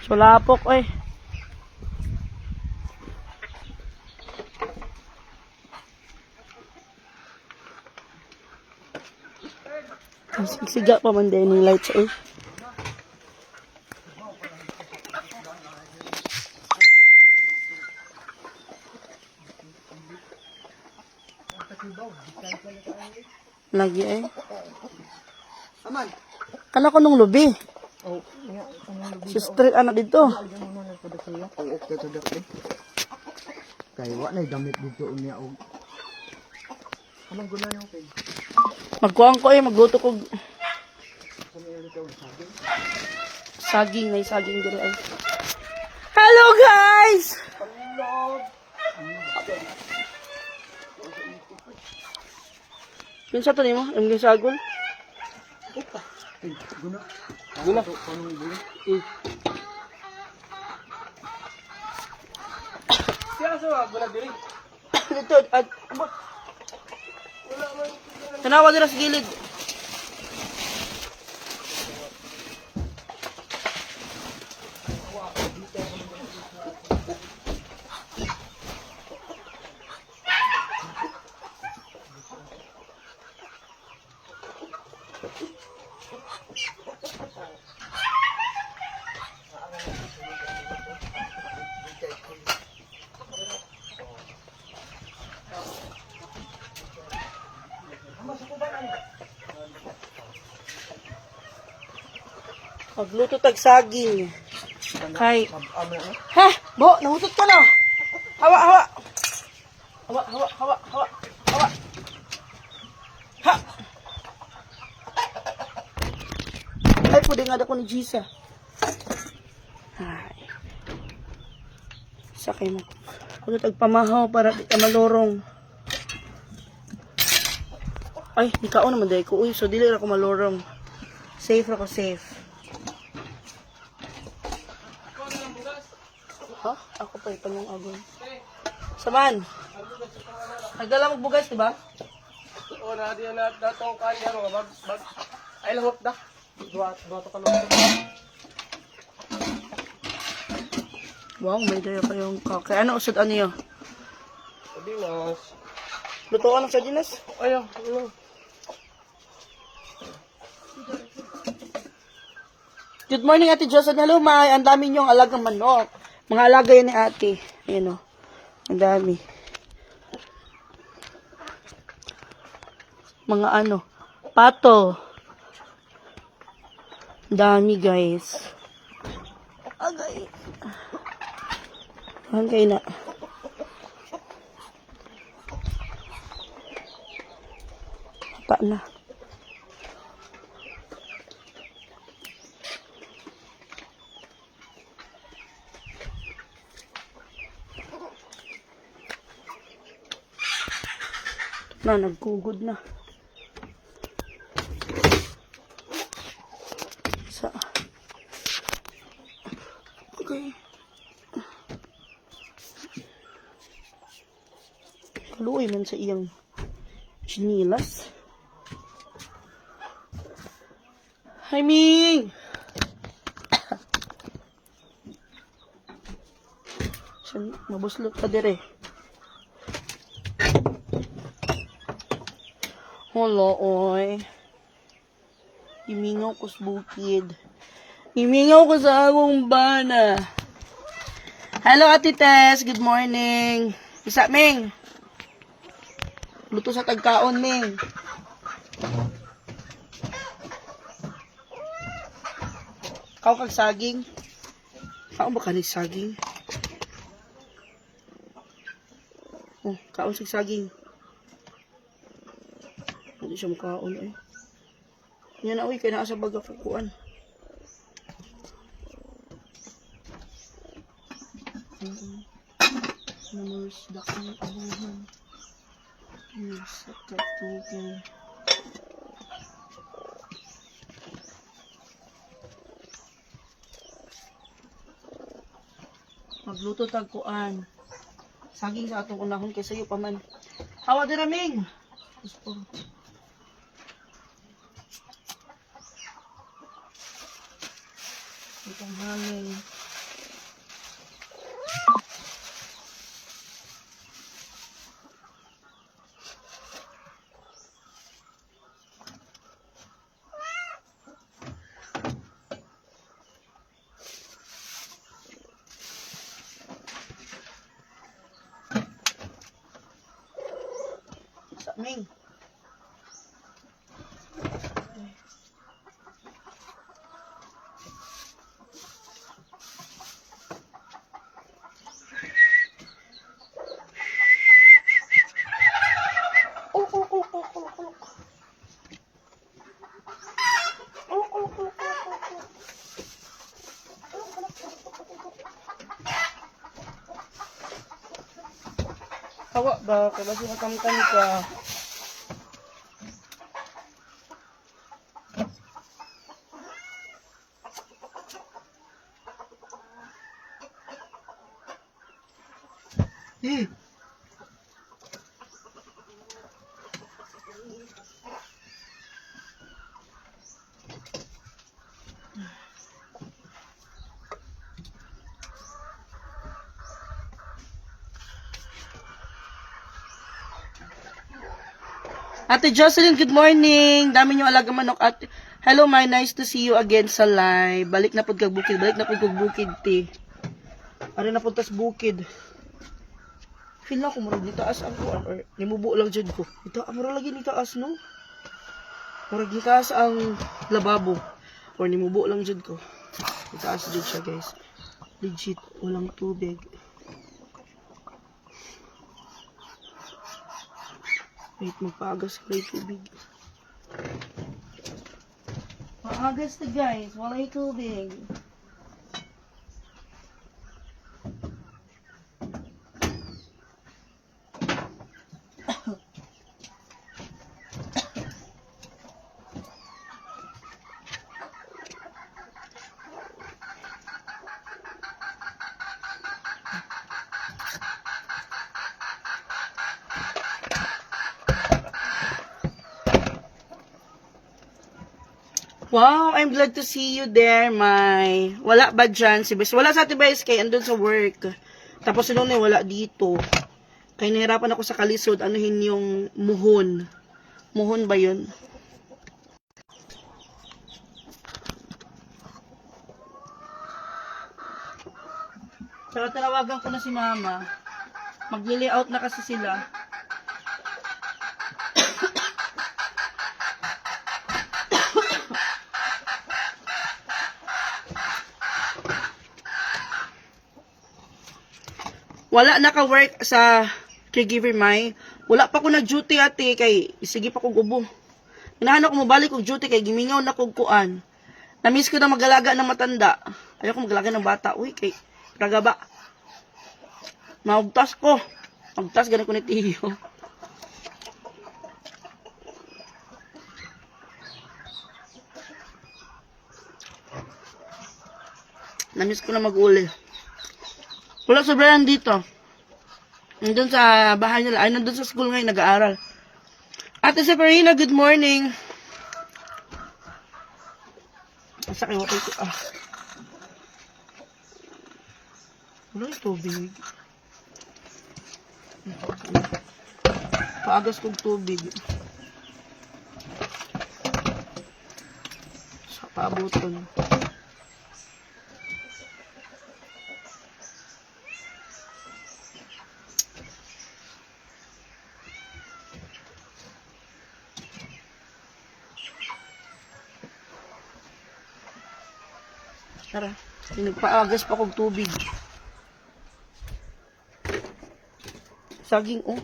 Sulapok, oy. Siga pa man din yung lights, oy. Lagi, eh. Aman. Kana ko nung lubi. Oh, nga. Si street ano dito. Ang okay to dak eh. Kaya wa na damit dito unya og. Amang guna yung kay. Magkuhan ko, eh. Magluto ko. Saging, may saging dito, ay. Hello, guys! Pinsa to nimo? Ang gisagol? Guna. Guna. Kanong guna. Siya sa guna diri. Dito, abot. Tanawa dira sa gilid. Magluto tag saging. Kay. Ha? Bo, nahutot ka na. Hawa, hawa. Hawa, hawa, hawa, hawa. Hawa. Ha. Ay, pwede nga ako ni Gisa. Ay. Sakay mo. Kung tag pamahaw para di ka malorong. Ay, di ka naman dahil ko. Uy, so dili ako malorong. Safe ako, safe. Ha? Ako pa yung agon. Saman. Nagdala mo bugas, di ba? O na di na datong kanya ro bag ay lahot da. Duwa to ka lang. Wow, may daya kayong kakay. Ano usod ano yun? Dinas. Lutuan ng sardinas? Ayo. Good morning, Ate Jocelyn. Hello, May. Ang dami niyong alagang manok. Mga alaga yan ni Ate. Ayan o. Ang dami. Mga ano. Pato. Ang dami, guys. Agay. Hanggang na. Pa na. Na, nagkugod na. Sa. Okay. Kaluoy man sa iyang chinilas. Hi, Ming! Mabuslot pa dire. Hello, oy. Imingaw ko sa bukid. Imingaw ko sa akong bana. Hello, Ate Tess. Good morning. Isa, Ming. Luto sa tagkaon, Ming. Kau kag saging. Kaon ba ka ni saging? Oh, kaon sig saging. Hindi siya makaon eh. Yan na, uy, kaya naa sa baga fukuan. Namers, dakang abuhan. Yes, at katugay. Magluto tagkuan. Saging sa atong unahon kaysa iyo pa man. Hawa din raming. Gusto. Itong hangin. Sa Ming. Kawa ba? Kaya ba sinakamkan ka? Eh! Ate Jocelyn, good morning. Dami nyo alaga manok. Ate. Hello, my nice to see you again sa live. Balik na pud kag bukid. Balik na pud kag bukid, ti. Ari na pud tas bukid. Feel na ko murag nitaas ang kuan or nimubo lang jud ko. Ita murag lagi nitaas no. Murag nitaas ang lababo or nimubo lang jud ko. Nitaas jud siya, guys. Legit, walang tubig. Wait, magpaagas ko yung tubig. Paagas na guys, wala yung tubig. Wow, I'm glad to see you there, May. Wala ba dyan si Bes? Wala sa Ate Bes kay andun sa work. Tapos si Nonay wala dito. Kaya nahirapan ako sa kalisod. Anuhin yung muhon. Muhon ba yun? Pero tinawagan ko na si Mama. Mag-layout na kasi sila. Wala naka-work sa caregiver, May. Wala pa ko nag-duty, ate, kay sige pa ko gubo. Hinahanap ko mabalik kong duty, kay gimingaw na kong kuan. Namiss ko na mag-alaga ng matanda. Ayoko mag-alaga ng bata. Uy, kay praga ba? Maugtas ko. Magtas, ganun ko ni Tiyo. Namiss ko na mag-uli. Wala sa Brian dito. Nandun sa bahay nila. Ay, nandun sa school ngayon, nag-aaral. Ate Severina, good morning. Asa kayo ko. Wala yung tubig. Paagas kong tubig. Sa paabuton. Tara, nagpaagas pa kong tubig. Saging, oh.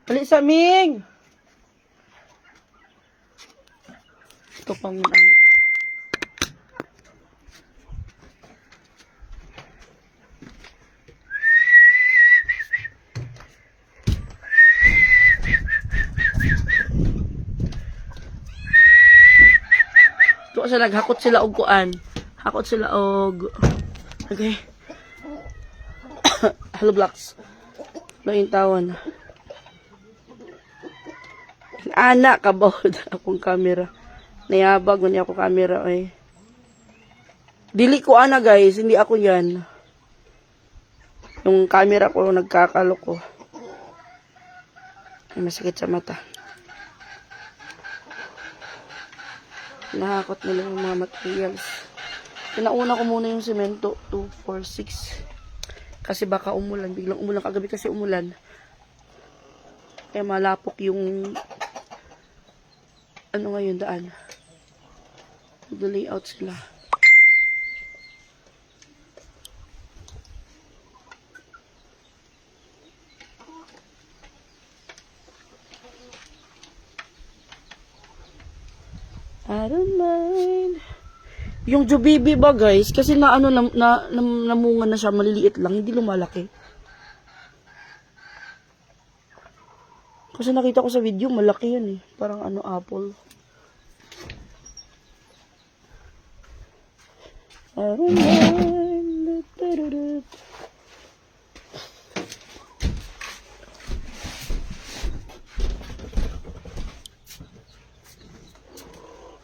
Hali sa Ming! Ito pang sa naghakot sila og kuan. Hakot sila og okay. Hello blocks. Loin tawon. Anak kabawd akong camera. Nayabag man ako camera ay. Dili ko ana guys, hindi ako 'yan. Yung camera ko nagkakaloko. Ay masakit sa mata. Nahakot nila yung mga materials. Pinauna ko muna yung semento. 2, 4, 6. Kasi baka umulan. Biglang umulan. Kagabi kasi umulan. Kaya malapok yung ano ngayon daan. The layout sila. I don't mind. Yung Jobibi ba guys, kasi namunga na siya, maliliit lang, hindi lumalaki. Kasi nakita ko sa video, malaki yun eh. Parang ano, apple. I don't mind.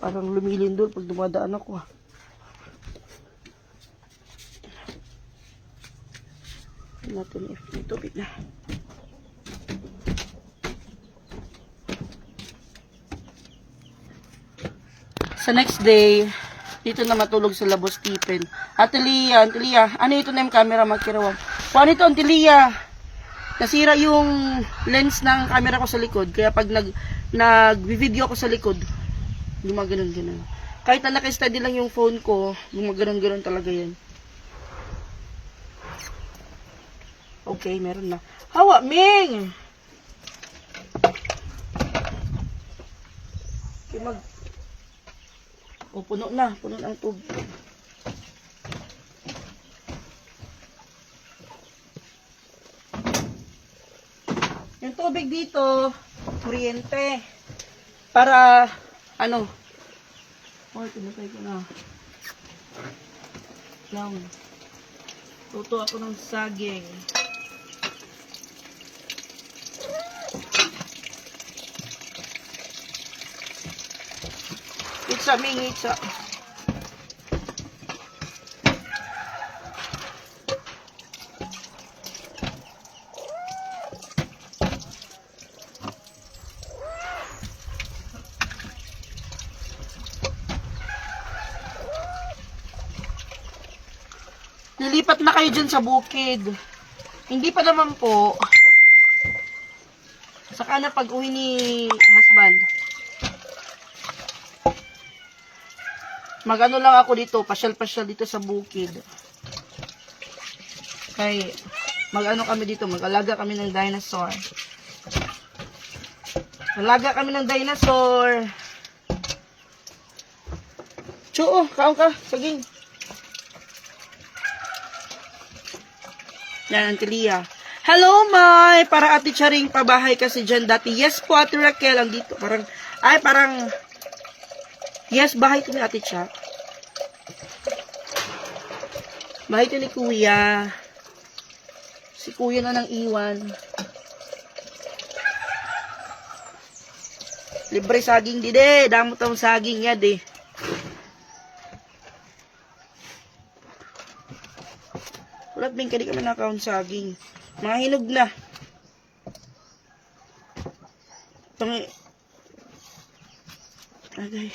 Parang lumilindol pag dumadaan ako ah. Natin if may tubig na. Sa next day, dito na matulog sa Labo Stephen. Ate Lia, ano ito na yung camera magkirawang? Paano ito, Ate Lia? Nasira yung lens ng camera ko sa likod. Kaya pag nag-video ako sa likod, gumaganon-ganon. Kahit na naka-steady lang yung phone ko, gumaganon-ganon talaga yan. Okay, meron na. Hawa, Ming! Okay, puno na. Puno na ang tubig. Yung tubig dito, kuryente. Para, ano? Oh, tinatay ko na. Lang. Tuto ako ng saging. Itsa, Ming, itsa. Lilipat na kayo dyan sa bukid. Hindi pa naman po. Saka na pag-uwi ni husband. Mag-ano lang ako dito, pasyal-pasyal dito sa bukid. Kay, mag-ano kami dito, mag-alaga kami ng dinosaur. Alaga kami ng dinosaur. Tsuo, kaon ka, saging. Yan, Auntie Lia. Hello, Mai! Para Ate Charing, pabahay kasi dyan dati. Yes po, Ate Raquel, andito. Parang, yes, bahay ko ni Ate Cha. Bahay ko ni Kuya. Si Kuya na nang iwan. Libre saging dide. Damot ang saging yad eh. Ulat bing kadi kami nakaon saging. Mga hinog na. Agay.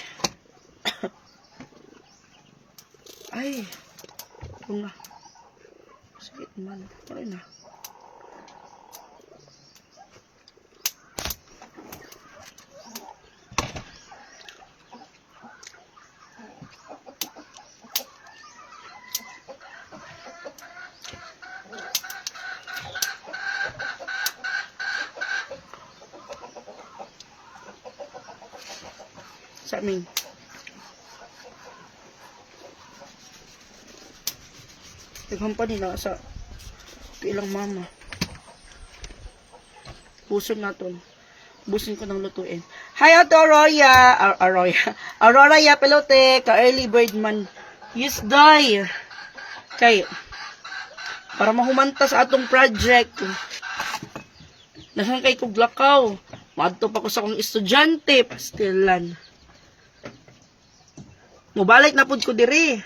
Ay. Ito na. Sakit man. Ano na? Sa amin. Naghampa nila sa ilang mama. Buson natin. Busin ko ng lutuin. Hi, Ate Aurora. Aurora ya pelote. Ka-early bird man. Yes, die. Kay, para mahumanta sa atong project. Nasaan kay Kuglakaw? Maadto pa ko sa akong estudyante. Pastilan. Mubalik na pud ko diri.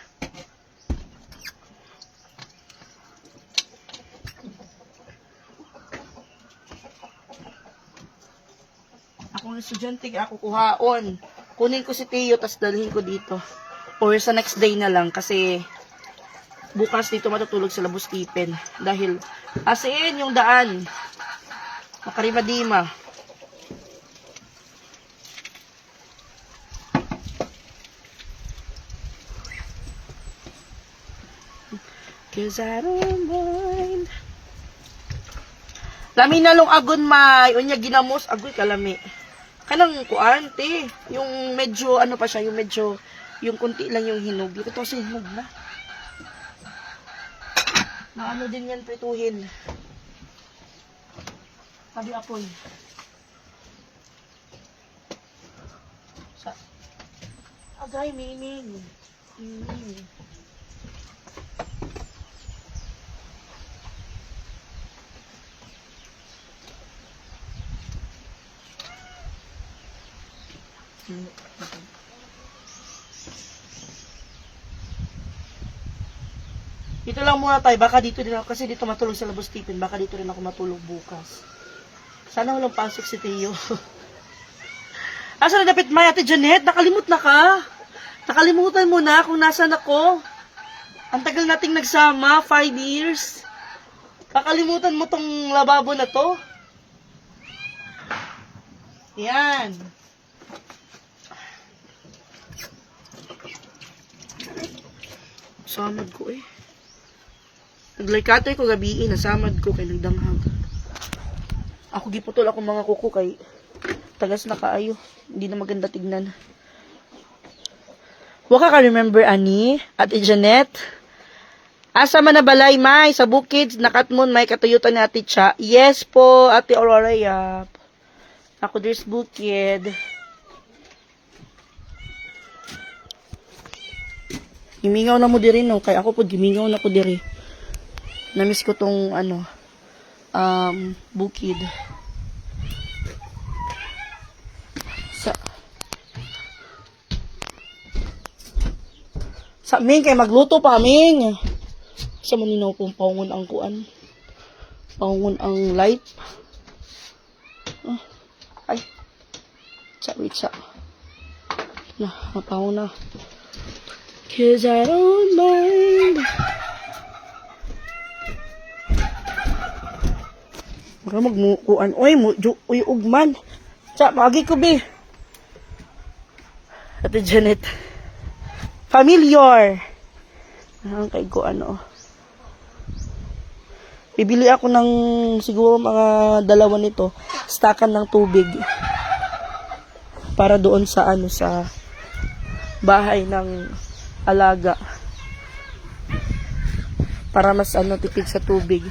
Akong estudyante ako kuhaon. Kunin ko si Tio tas dalhin ko dito. Or sa next day na lang kasi bukas dito matutulog sa Labus-Tipen. Dahil, asin yung daan. Makarimadima. Cause I don't mind. Lami na long agon may. Unya ginamos. Agoy kalami. Kanang kuante. Yung medyo, ano pa siya, yung medyo, yung kunti lang yung hinog. Ito kasi hinog na. Maano din yan prituhin. Sabi apoy. Sa. Agay, mining. Mining. Dito lang muna tayo, baka dito din ako, kasi dito matulog sa Labus-Tipen, baka dito rin ako matulog bukas. Sana walang pasok si Teo. Asa na dapat may Ate Janet? Nakalimut na ka? Nakalimutan mo na kung nasan ako? Ang tagal nating nagsama, 5 years. Kakalimutan mo tong lababo na to? Yan. Samad ko eh. Naglaykatoy ko gabi nasamad ko kay nagdanghag. Ako giputol ako mga kuko kay tagas na kaayo. Hindi na maganda tignan. Waka ka remember ani? Ate Janet? Asa man na balay may sa bukid nakatmon may katuyutan ni Ate Cha. Yes po, Ate Aurora Yap. Ako there's bukid. Gimingaw na mo diri no kay ako pud gimingaw na ko diri. Namiss ko tong ano bukid. Sa Ming kay magluto pa Ming. Sa maninaw pong paungon ang kuan. Paungon ang light. Ay. Wait sa. Na, mapaw na. Cause I don't mind. Baka magmukuan. Uy, ugman. Sa, magi ko, be. Ate Janet. Familiar. Ang kay ko, ano. Bibili ako ng, siguro mga 2 nito. Stakan ng tubig. Para doon sa, ano, sa bahay ng alaga. Para mas, ano, tipid sa tubig.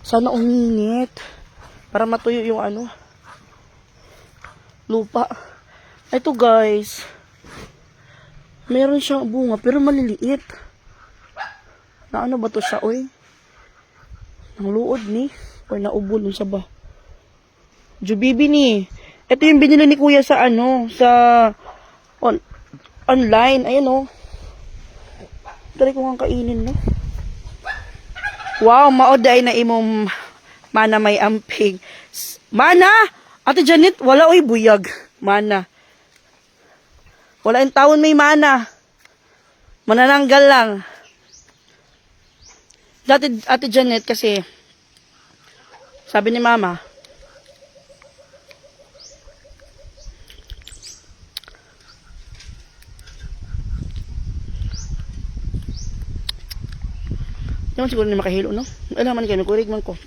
Sana uminit. Para matuyo yung ano. Lupa. Ito guys. Meron siyang bunga pero maliliit. Na ano ba to siya oy? Nang luod ni. O naubol nun sa ba. Jubibi ni. Ito yung binili ni kuya sa ano. Sa online. Ayan o. Try ko nga kainin no. Wow, maoday na imong mana may amping. Mana! Ate Janet, wala oy buyag. Mana. Wala yung taon may mana. Manananggal lang. Dati, Ate Janet, kasi, sabi ni Mama, hindi naman siguro na makahilo, no? Alam man kayo, nagkurig man ko.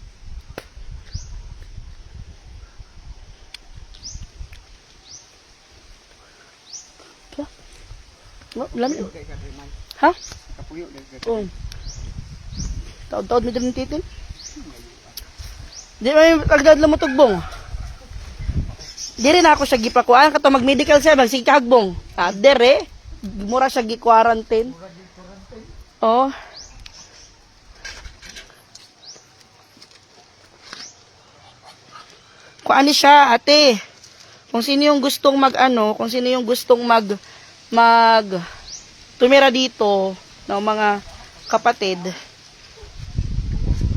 Lami. Ha? Oo. Taod-taod mo din titin. Di ba yung agdad lang mo tugbong? Di rin ako siya gipakuan. Kato mag-medical siya, magsikahagbong. Dere. Mura siya gi-quarantine. Oo. Kuan siya, ate. Kung sino yung gustong kung sino yung gustong tumira dito ng mga kapatid,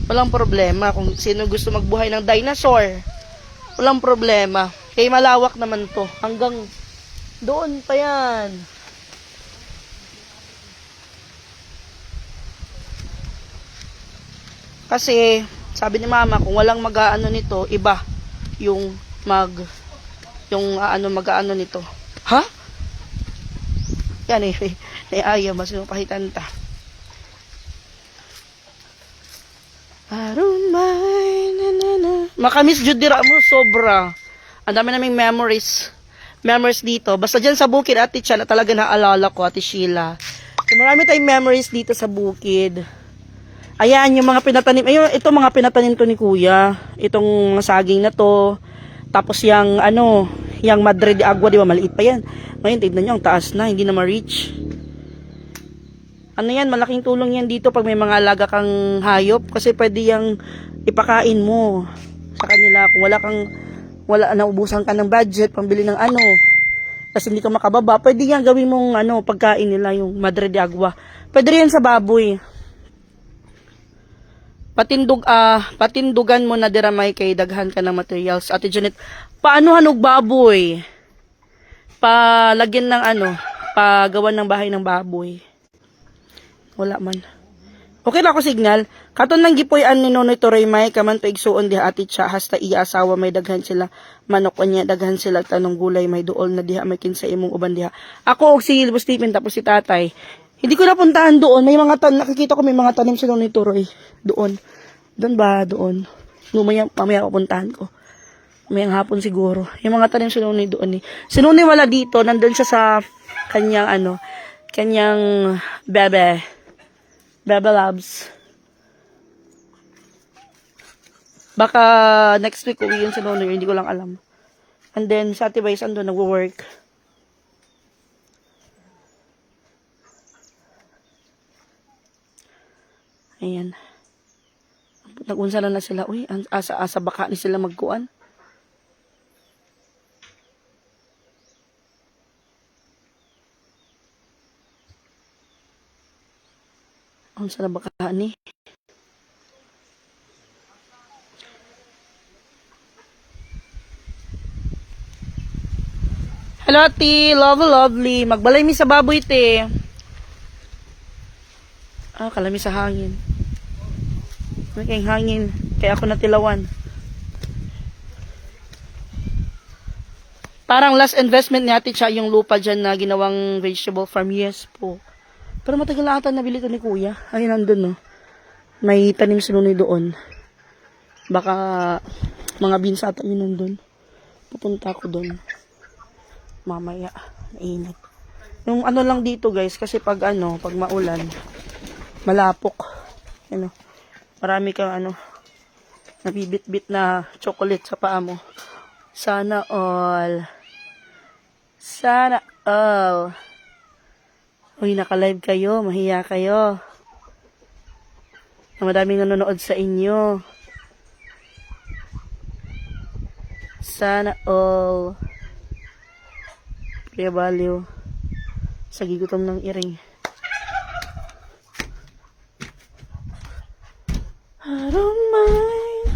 walang problema. Kung sino gusto magbuhay ng dinosaur, walang problema. Kaya malawak naman to. Hanggang doon pa yan. Kasi, sabi ni mama, kung walang mag-aano nito, iba yung mag-aano nito. Ha? Yan eh, ayaw, mas yung pakitanta. Arumay, na. Makamis jud dira mo, sobra. Ang dami naming memories. Memories dito. Basta dyan sa bukid, Ate Cha, na talaga naalala ko, Ate Sheila. So, marami tayong memories dito sa bukid. Ayan, yung mga pinatanim. Ayun, ito mga pinatanim to ni Kuya. Itong saging na to. Tapos yung, yung Madre de Agua, di ba? Maliit pa yan. Ngayon, tignan nyo, ang taas na. Hindi na ma-reach. Ano yan, malaking tulong yan dito pag may mga alaga kang hayop. Kasi pwede yung ipakain mo sa kanila. Kung naubusan ka ng budget, pambili ng kasi hindi ka makababa, pwede yan gawin mong pagkain nila, yung Madre de Agua. Pwede rin sa baboy. Patindugan mo na diramay kay daghan ka ng materials. Ate Janet, paano hanog baboy? Palagyan ng pagawan ng bahay ng baboy. Wala man. Okay na ako signal. Katon nang gipoy-an ni Nonoy Toroy may kaman to igsuon diha Ate Cha hasta iya asawa may daghan sila manok anya daghan sila tanong gulay may duol na diha may kinsa imong uban diha. Ako og si Ilbo Stephen tapos si tatay. Hindi ko napuntahan doon. May mga nakikita ko may mga tanim sila ni Toroy doon. Doon ba doon? Mamaya pupuntahan ko. Mamayang hapon siguro. Yung mga tanim si Noni doon eh. Si Noni wala dito. Nandun siya sa kanyang kanyang bebe labs. Baka next week uwi yun si Noni. Hindi ko lang alam. And then sa Ate Vice andun nagwo-work. Ayan. Nagunsa na sila. Uy, asa baka ni sila magkuan. Ang sana baka ni. Hello, Ate. Lovely. Magbalay mi sa baboy, te. Kalami sa hangin. May kayong hangin. Kaya ako natilawan. Parang last investment ni Ate Cha yung lupa dyan na ginawang vegetable farm. Yes po. Pero matagal na ata nabili ito ni Kuya. Ay, nandun, no. May tanim si Nunoy doon. Baka mga beans ata yun nandun. Pupunta ako doon. Mamaya. Mainit. Yung lang dito, guys. Kasi pag maulan, malapok. Marami kang nabibit-bit na chocolate sa paa mo. Sana all. Uy, naka-live kayo. Mahiya kayo. Madaming nanonood sa inyo. Sana all. Priya Baliw. Sa gigutom ng iring. I don't mind.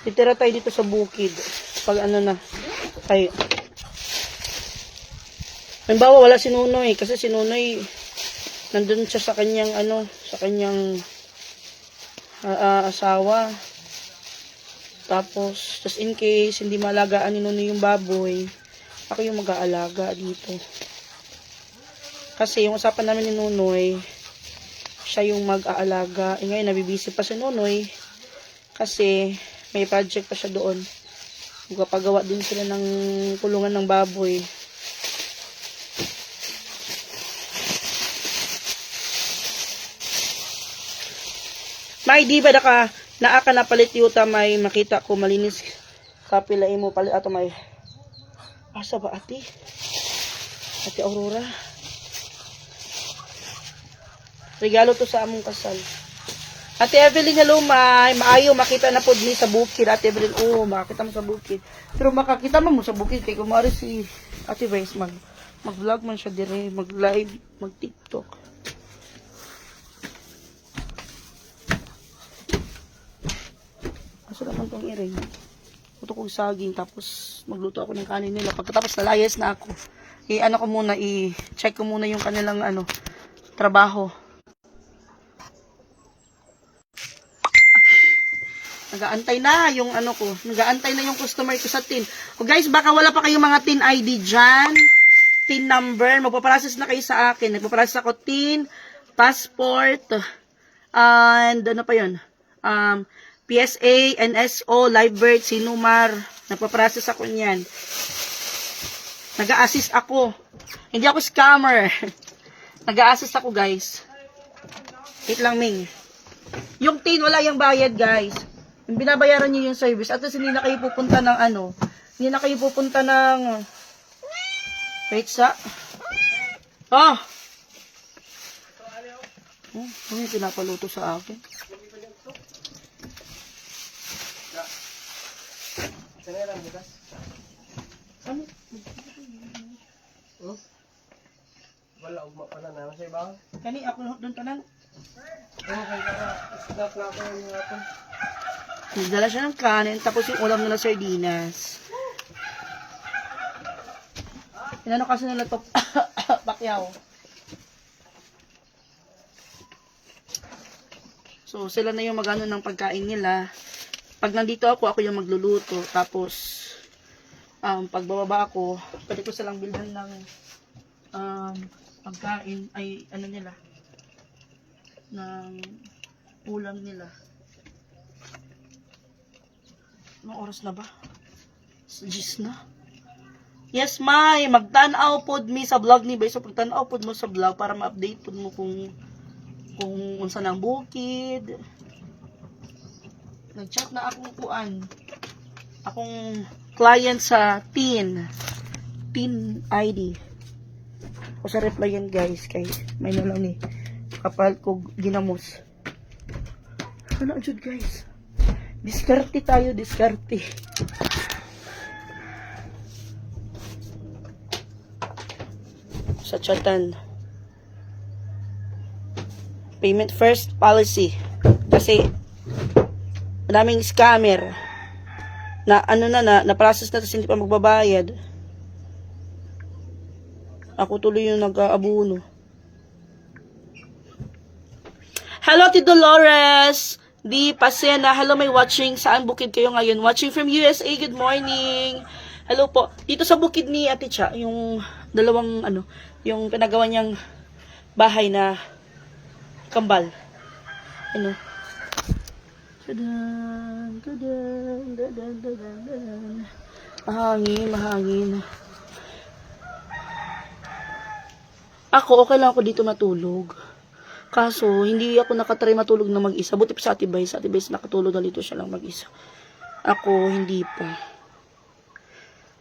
Titira tayo dito sa bukid. Pag na. Ay. Halimbawa, wala si Nunoy. Kasi si Nunoy, nandun siya sa kanyang, asawa. Tapos, just in case, hindi malagaan ni Nunoy yung baboy, ako yung mag-aalaga dito. Kasi yung usapan namin ni Nunoy, siya yung mag-aalaga. Ngayon, nabibisi pa si Nunoy. Kasi, may project pa siya doon. Magpapagawa din sila ng kulungan ng baboy. May di ba naa ka na palit yuta may makita ko malinis kapilay mo palit ato may asa ba ate Aurora regalo to sa among kasal. Ate Evelyn, hello may maayo makita na pod ni sa bukid. Ate Evelyn, makita mo sa bukid pero makakita mo sa bukid kay kumari si Ate Vice mag-vlog man siya dire, mag-live, mag-TikTok. itong iring. Luto ko saging, tapos magluto ako ng kanin nila. Pagkatapos nalayas na ako, i-ano ko muna, i-check ko muna yung kanilang trabaho. Nagaantay na yung nagaantay na yung customer ko sa tin. O guys, baka wala pa kayong mga tin ID dyan. Tin number, magpaprocess na kayo sa akin. Nagpaprocess ako tin, passport, and ano pa yun? PSA, NSO, live birth, Sinumar. Nagpaprocess ako niyan. Nag-a-assist ako. Hindi ako scammer. Nag-a-assist ako, guys. Wait lang, Ming. Yung tin, wala yung bayad, guys. Yung binabayaran niyo yung service. At least hindi na kayo pupunta ng hindi na kayo pupunta ng wait sa oh may pinapaluto sa akin. Ano? Wala ugma pa na sa iba. Kani ako doon tanan. Okay ka. Stop lang ako yung ako. Nagdala siya ng kanin, tapos yung ulam nila sardinas. Inano kasi nila to bakyaw. So, sila na yung magano ng pagkain nila. Pag nandito ako yung magluluto. Tapos, pagbababa ako, pwede ko silang bilhan ng pagkain, ay ano nila, ng ulam nila. Anong oras na ba? 10 na. Yes, May. Magtanaw pod mi sa vlog ni Bay. So, pagtanaw pod mo sa vlog para ma-update pod mo kung unsa nang bukid. Nag-chat na akong akong client sa tin ID. O sa reply yan, guys. Kay may nalang ni kapal ko ginamos. Ano jud, guys? Diskarte tayo, diskarte. Sa chatan. Payment first policy. Kasi madaming scammer na na-process na tapos hindi pa magbabayad. Ako tuloy yung nag-aabuno. Hello, Tito Dolores! Di Pasena, hello, may watching. Saan bukid kayo ngayon? Watching from USA, good morning. Hello po. Dito sa bukid ni Ate Cha, yung dalawang yung pinagawa niyang bahay na kambal. Tadan, tadan, tadan, tadan, tadan. Mahangin. Ako, okay lang ako dito matulog. Kaso, hindi ako nakatry matulog na mag-isa. Buti pa sa Ate Bay. Sa Ate Bay, nakatulog na dito siya lang mag-isa. Ako, hindi pa.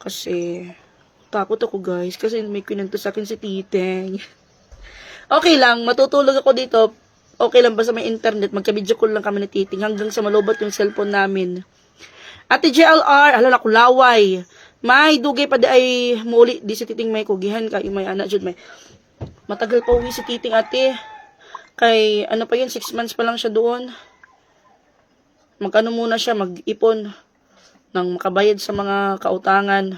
Kasi, takot ako, guys. Kasi may kinento sa akin si Titeng. Okay lang, matutulog ako dito. Okay lang, basta may internet. Magka-video call lang kami ni Titeng. Hanggang sa malobot yung cellphone namin. Ate JLR, halala ko, laway. May, dugay pa di ay muli. Di si Titeng may kugihan ka. May anak, jud may. Matagal pa uwi si Titeng, ate. Kay, pa yun, 6 months pa lang siya doon. Muna siya, mag-ipon ng makabayad sa mga kautangan.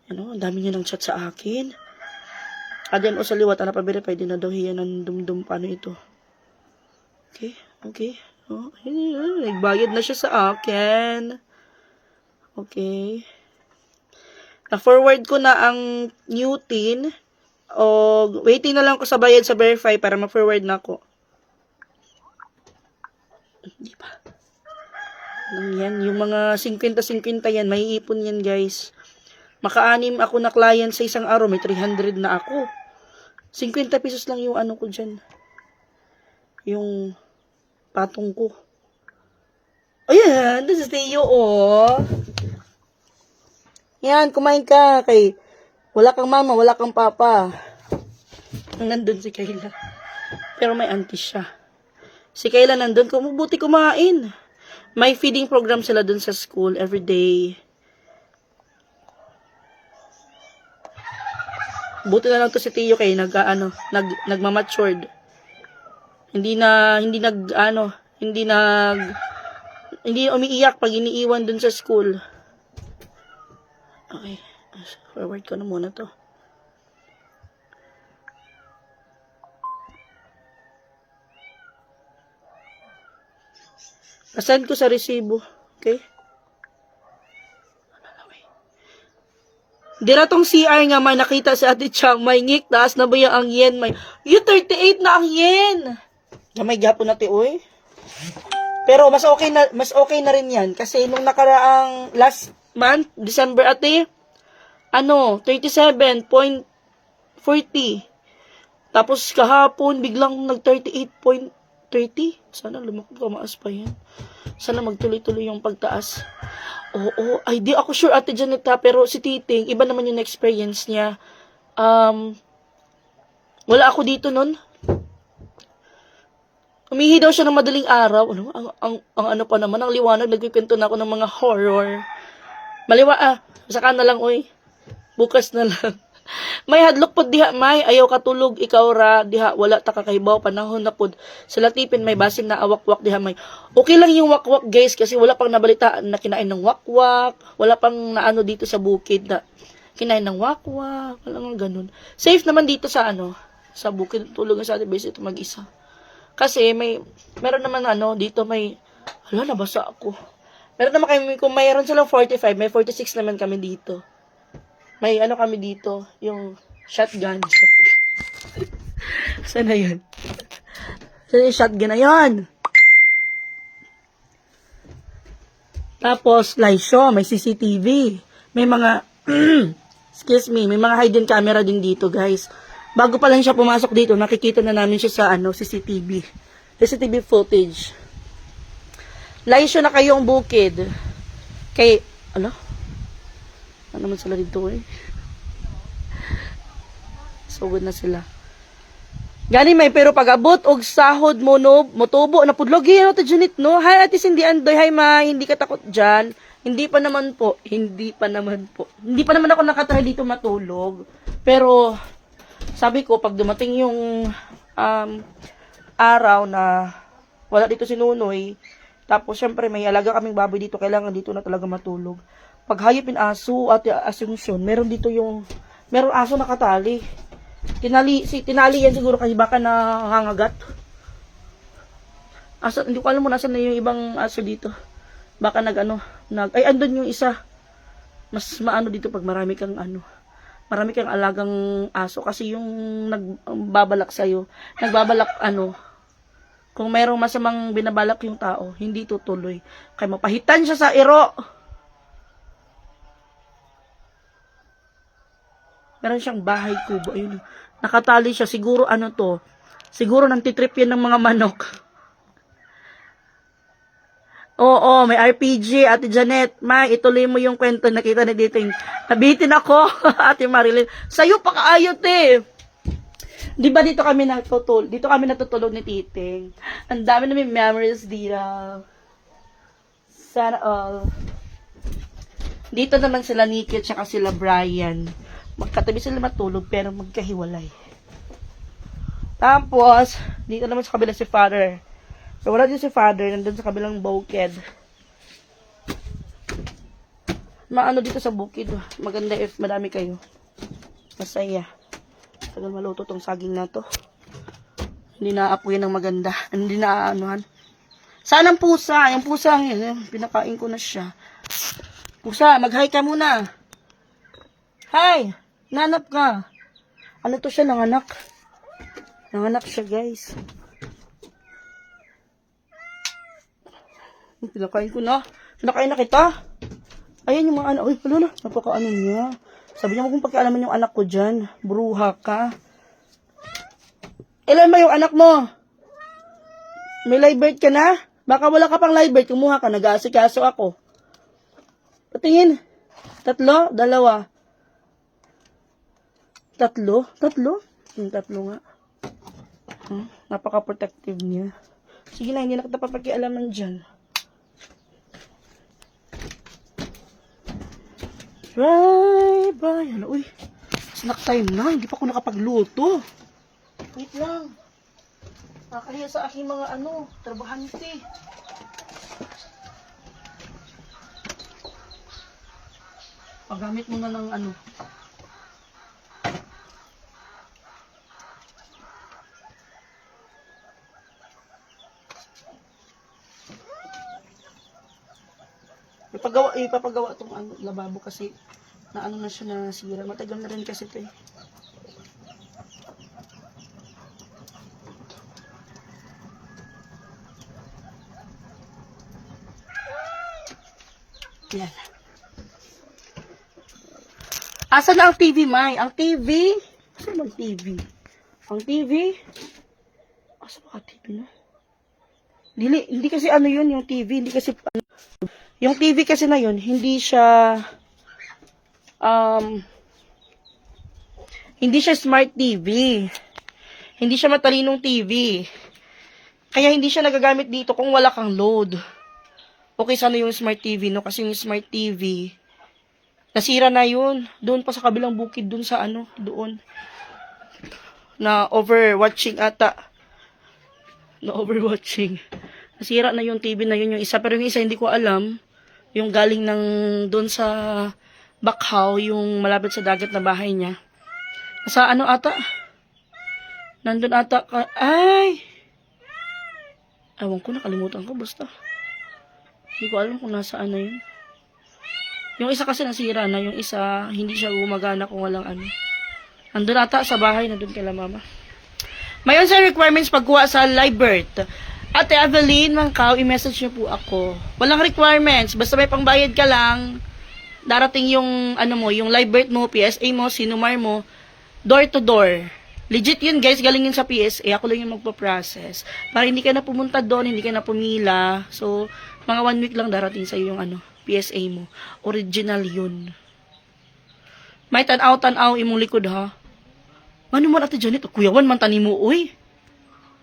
Ang dami niya ng chat sa akin. Adyan o sa liwat, pa verify din na daw hiya ng dumdum. Paano ito? Okay. Oh, nagbayad na siya sa akin. Okay. Na-forward ko na ang new tin. O, waiting na lang ko sa bayad sa verify para ma-forward na ako. Hindi ba? Yan, yung mga 50-50 yan, may ipon yan, guys. Maka-anim ako na client sa isang araw, may 300 na ako. 50 pesos lang yung ko dyan. Yung patong ko. Ayan, this is Teo, oh. Yan, kumain ka kay wala kang mama, wala kang papa. Nandun si Kayla. Pero may auntie siya. Si Kayla nandun, mabuti kumain. May feeding program sila dun sa school everyday. Buti na lang to si Tio kay nagmamatured. Hindi Hindi umiiyak pag iniiwan dun sa school. Okay. Forward ko na muna to. Nasend ko sa resibo. Okay? Dira tong CR nga may nakita si Ate Chang, may ngik, taas na ba yung ang yen? May, 38 na ang yen! Gamay gapon natin, oy. Pero mas okay na rin yan. Kasi nung nakaraang last month, December ate, 37.40. Tapos kahapon, biglang nag-38.30. Sana lumakas pa yan. Sana magtuloy-tuloy yung pagtaas. Oo, ay di ako sure Ate Janeta, pero si Titing, iba naman yung experience niya. Wala ako dito nun. Umihi daw siya ng madaling araw. Ano? Ang ano pa naman, ang liwanag, nagkikwento na ako ng mga horror. Saka na lang, oy. Bukas na lang. May hadlok pod diha, may. Ayaw katulog, ikaw ra. Diha, wala ta kakahibaw. Panahon na pod. Sa latipin, may basin na awak-wak diha, may. Okay lang yung wakwak, guys, kasi wala pang nabalitaan na kinain ng wakwak. Wala pang naano dito sa bukid na kinain ng wakwak. Wala nga ganun. Safe naman dito sa sa bukid. Tulog sa ating base ito mag-isa. Kasi meron naman dito may, nabasa ako. Meron naman kami, kung mayroon silang 45, may 46 naman kami dito. May kami dito, yung shotgun. Saan na yun? Saan yung shotgun na yun? Tapos, Lysho, may CCTV. May mga, excuse me, may mga hidden camera din dito, guys. Bago pa lang siya pumasok dito, nakikita na namin siya sa CCTV. CCTV footage. Lysho na kayong bukid. Kay, ano naman sila dito eh. Sugod na sila. Gani may, pero pag-abot og sahod mo no, motubo na pudlog yun to Junit no. Hi Ate Cindy Andoy, hi ma, hindi ka takot dyan. Hindi pa naman ako nakatry dito matulog. Pero sabi ko pag dumating yung araw na wala dito si Nunoy, tapos syempre may alaga kaming baboy dito, kailangan dito na talaga matulog. Pag hayop in aso at Asunsyon, meron aso nakatali. Tinali yan siguro kasi baka nangangagat. Hindi ko alam mo nasan na yung ibang aso dito. Baka andun yung isa. Mas maano dito pag marami kang alagang aso kasi yung nagbabalak sa'yo. Kung mayroong masamang binabalak yung tao, hindi tutuloy. Kaya mapahitan siya sa iro. Meron siyang bahay kubo. Ayun. Nakatali siya. Siguro Siguro nang titrip yan ng mga manok. Oo, may RPG. Ate Janet, ituloy mo yung kwento. Nakita na dito yung nabitin ako. Ate Marilyn. Sa'yo pa kaayot eh. Di ba dito kami natutulog ni Titing. Ang dami namin memories dito. Sana all. Dito naman sila Nikki at saka sila Brian. Magkatabi sila matulog pero magkahiwalay. Tapos, dito naman sa kabila si Father. So, wala din si Father. Nandun sa kabilang bukid. Dito sa bukid. Maganda if madami kayo. Masaya. Tagal maluto tong saging na to. Hindi na-apoy ng maganda. Hindi na anuhan. Saan ang pusa? Yung pusa yun. Pinakain ko na siya. Pusa, mag-hi ka muna. Hi! Nanap ka. Ano to siya? Nanganak. Nanganak siya, guys. Pinakain ko na. Pinakain na kita. Ayan yung mga anak. Uy, pala na. Napaka-ano niya. Sabi niya mo kung pagkaalaman yung anak ko dyan. Bruha ka. Ilan ba yung anak mo? May live birth ka na? Baka wala ka pang live birth. Kumuha ka. Nag-aasikaso ako. Patingin. 3? 2? 3? 3 nga. Napaka-protective niya. Sige na, hindi na kita papakialaman dyan. Bye. Uy, snack time na. Hindi pa ako nakapagluto. Wait lang. Nakakahiya sa aking mga trabahante. Paggamit mo na ng ano. Ipapagawa tong ano, lababo kasi na ano na siya na sira. Matagal na rin kasi ito eh. Yan. Asa na ang TV, May? Ang TV? Asa ang TV? Ang TV? Asa ba ang TV na? Hindi kasi ano yun, yung TV. Hindi kasi, ano, yung TV kasi na yun, hindi siya, hindi siya smart TV. Hindi siya matalinong TV. Kaya hindi siya nagagamit dito kung wala kang load. Okay, sana yung smart TV, no? Kasi yung smart TV, nasira na yun. Doon pa sa kabilang bukid, doon sa ano, doon. Na overwatching ata. Na overwatching. Nasira na yung TV na yun, yung isa. Pero yung isa, hindi ko alam. Yung galing ng doon sa Bakhaw, yung malapit sa dagat na bahay niya. Nasa ano ata? Nandun ata ka. Ay! Ewan ko, nakalimutan ko. Basta. Hindi ko alam kung nasaan na yun. Yung isa kasi nasira na. Yung isa, hindi siya gumagana kung walang ano. Nandun ata sa bahay. Nandun kila mama. Mayon sa requirements pagkuha sa LiveBird. Ate Evelyn, Mangkaw, i-message niyo po ako. Walang requirements. Basta may pangbayad ka lang. Darating yung, ano mo, yung LiveBird mo, PSA mo, Sinumar mo. Door to door. Legit yun guys, galing yun sa PSA. Ako lang yung magpa-process. Para hindi ka na pumunta doon, hindi ka na pumila. So, mga 1 week lang darating sa'yo yung ano, PSA mo. Original yun. May tanaw-tanaw imong likod ha. Ano man ate Janet? Kuyawan man tani mo, uy.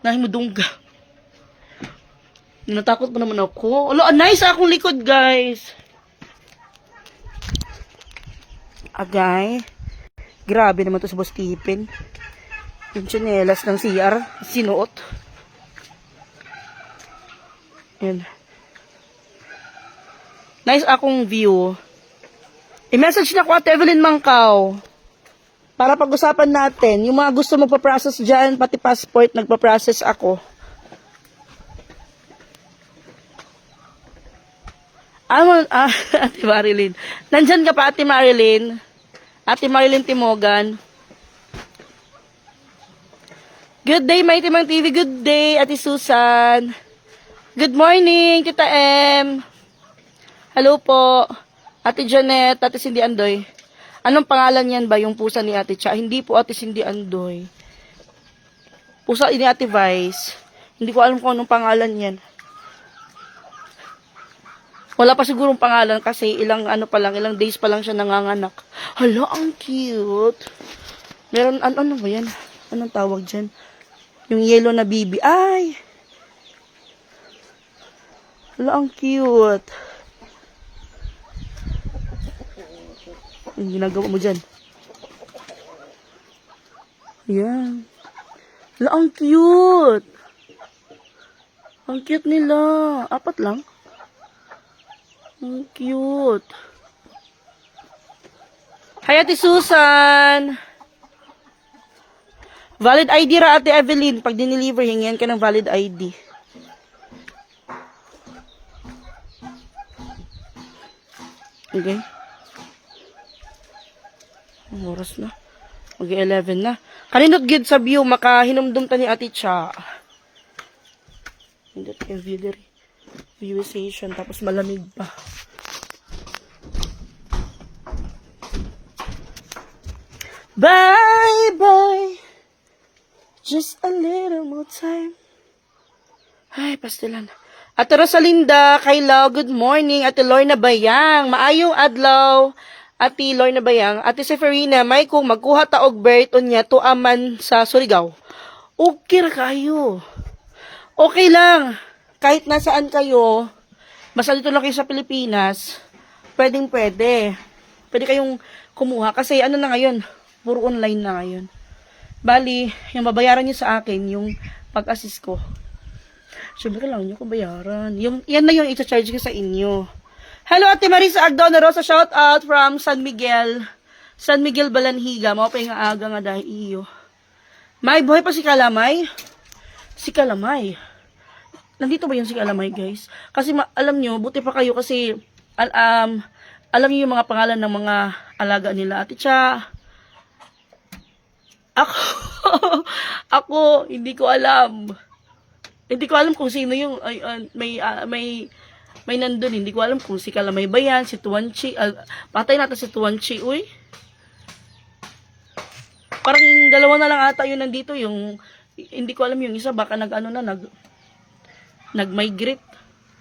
Nahin mo dungga. Natakot pa naman ako. Alo, nice akong likod guys. Agay. Grabe naman to sa Boss Tipin. Yung tsinelas ng CR, sinuot. Yan. Nice akong view. I-message na ko at Evelyn Mangkaw. Para pag-usapan natin, yung mga gusto mo pa-process dyan, pati passport, nagpa-process ako. Ate Marilyn. Nandyan ka pa, Ate Marilyn? Ate Marilyn Timogan. Good day, Mighty Mang TV. Good day, Ate Susan. Good morning, Tita M. Hello po. Ate Janet, Ate Cindy Andoy. Anong pangalan yan ba, yung pusa ni Ate Cha? Hindi po, Ate Cindy Andoy. Pusa ni Ate Vice. Hindi ko alam kung anong pangalan yan. Wala pa sigurong pangalan kasi ilang days pa lang siya nanganganak. Hala, ang cute. Meron, ano ba yan? Anong tawag dyan? Yung yellow na bibi. Ay! Hala, ang cute. Yung ginagawa mo dyan. Yan. Hala, ang cute. Ang cute nila. 4 lang. Ang cute. Hi, Ate Susan. Valid ID ra, Ate Evelyn. Pag dineliver, hingyan ka ng valid ID. Okay. Ang oras na. Mag-11 na. Kaninot gid sa view, makahinumdum ta ni Ate Cha. Hindi yung view diri. View station, tapos malamig pa. Bye, bye. Just a little more time. Ay, pastilan. Ate Rosalinda, Kaylaw, good morning. Ate Lorna Bayang, maayong adlaw. Ate Lorna Bayang, Ate Seferina, may kung magkuha ta og birth niya to aman sa Surigao. Okay ra kayo. Okay lang. Kahit nasaan kayo, basta dito lang kayo sa Pilipinas, pwede. Pwede kayong kumuha. Kasi ano na ngayon, puro online na ngayon. Bali, yung babayaran nyo sa akin, yung pag-assist ko. Siyempre lang nyo kung bayaran. Yan na yung i-charge ko sa inyo. Hello, Ate Marisa Agdona Rosa. Shout out from San Miguel. San Miguel, Balanhiga. Mao pa yung aga nga dahil iyo. May buhay pa si Kalamay? Si Kalamay. Nandito ba yun si Kalamay, guys? Kasi alam nyo, buti pa kayo kasi alam niyo yung mga pangalan ng mga alaga nila. Ate Cha, ako, hindi ko alam. Hindi ko alam kung sino yung, may nandun. Hindi ko alam kung si Kalamay ba yan, si Tuanchi. Patay natin si Tuanchi, uy. Parang dalawa na lang ata yun nandito. Yung, hindi ko alam yung isa, baka nag-migrate.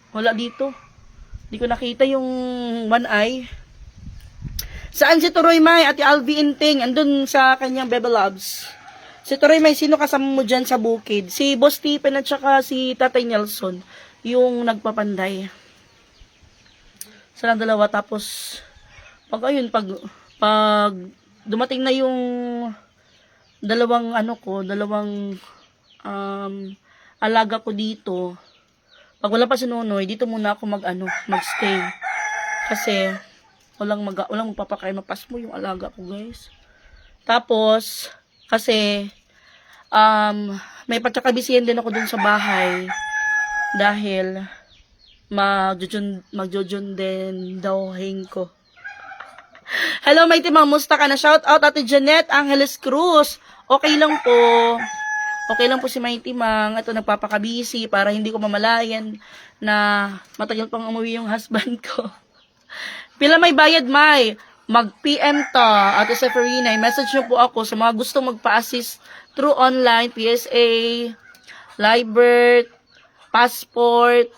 Wala dito. Hindi ko nakita yung one eye. Saan si Turoy May? Ate Alvi Inting. Andun sa kanyang Bebe Loves. Si Turoy May, sino kasama mo dyan sa bukid? Si Boss Stephen at saka si Tatay Nelson. Yung nagpapanday. Silang dalawa. Tapos, pag dumating na yung dalawang alaga ko dito. Pag wala pa si Nonoy, dito muna ako magstay. Kasi walang magpapakain, mapas mo yung alaga ko, guys. Tapos kasi may pagkakabisihan din ako dun sa bahay dahil magjojon din daw ko. Hello, Mighty Ma'am, musta ka na? Shout out Ate Janet Angeles Cruz. Okay lang po. Okay lang po si Mighty Mang. Ito, nagpapakabisi para hindi ko mamalayan na matagal pang umuwi yung husband ko. Pila may bayad, May? Mag-PM ta, Ate Seferina. I-message nyo po ako sa mga gustong magpa-assist through online, PSA, Libert, Passport,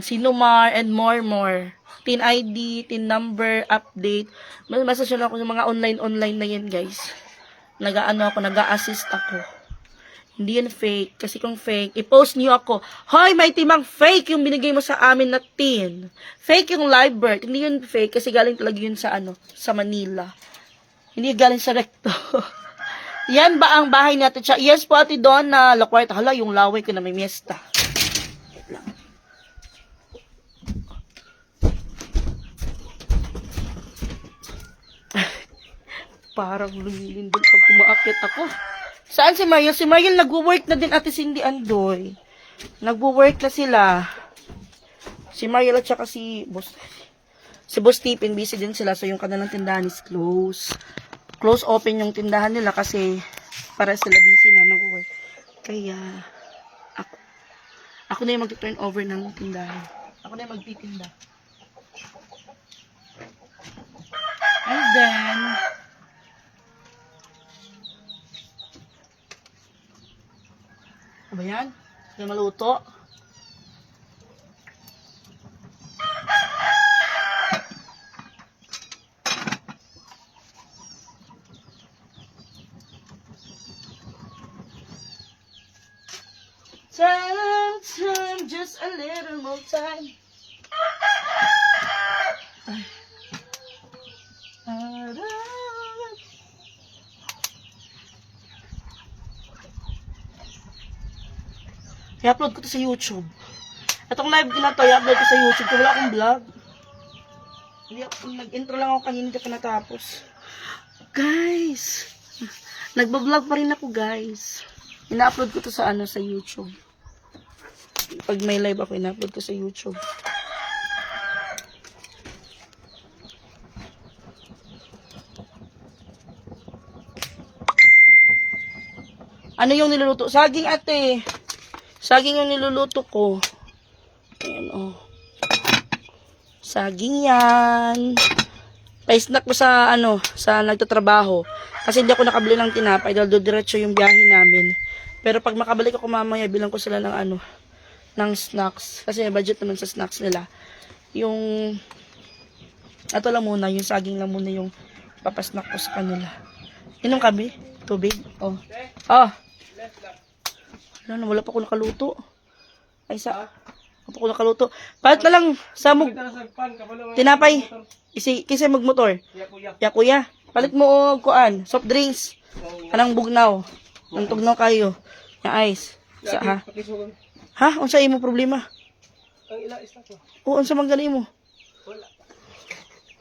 Sinumar, and more. TIN ID, TIN number, update. Message nyo lang ako sa mga online na yan, guys. Nag-a-assist ako. Hindi yan fake. Kasi kung fake, i-post niyo ako. Hoy, Mighty Mang, fake yung binigay mo sa amin na tin. Fake yung live birth. Hindi yun fake kasi galing talaga yun sa sa Manila. Hindi galing sa recto. Yan ba ang bahay natin? Yes po, Ate Donna. Lakwart, hala, yung laway ko na may miesta. Parang lumilindol pag kumaakit ako. Saan si Mariel? Si Mariel nagwo-work na din, Ate Cindy Andoy. Nagwo-work na sila. Si Mariel at saka si Boss Stephen, busy din sila. So yung kanilang tindahan is close. Close open yung tindahan nila kasi para sila busy na nagwo-work. Kaya ako na yung mag-turn over ng tindahan. Ako na yung magtitinda. And then ano ba yan? Hindi maluto. Time, just a little more time. I-upload ko to sa YouTube. Itong live ko na to, i-upload ko sa YouTube. Kung wala akong vlog. Nag-intro lang ako kanina, hindi pa natapos. Guys! Nagbablog pa rin ako, guys. Ina-upload ko to sa sa YouTube. Pag may live ako, ina-upload ko sa YouTube. Ano yung niluluto? Saging, ate. Saging yung niluluto ko. Ayan, oh. Saging yan. Pa-snack ko sa, sa nagtatrabaho. Kasi hindi ako nakabili ng tinapay dahil diretso yung biyahe namin. Pero pag makabalik ako mamaya, bilang ko sila ng ng snacks. Kasi may budget naman sa snacks nila. Yung, ito lang muna, yung saging lang muna yung papasnack ko sa kanila. Inom kami? Tubig? Oh. Oh. Wala pa ako nakaluto. Ay, wala pa ako nakaluto. Palit na lang sa tinapay. Kasi magmotor. Ya, kuya. Palit mo og kuan, soft drinks. Kanang bugnaw. Nang tugnaw kayo. Ya, ice. Ha? Unsa imo problema? Ang ila is na ko. Unsa man gali mo?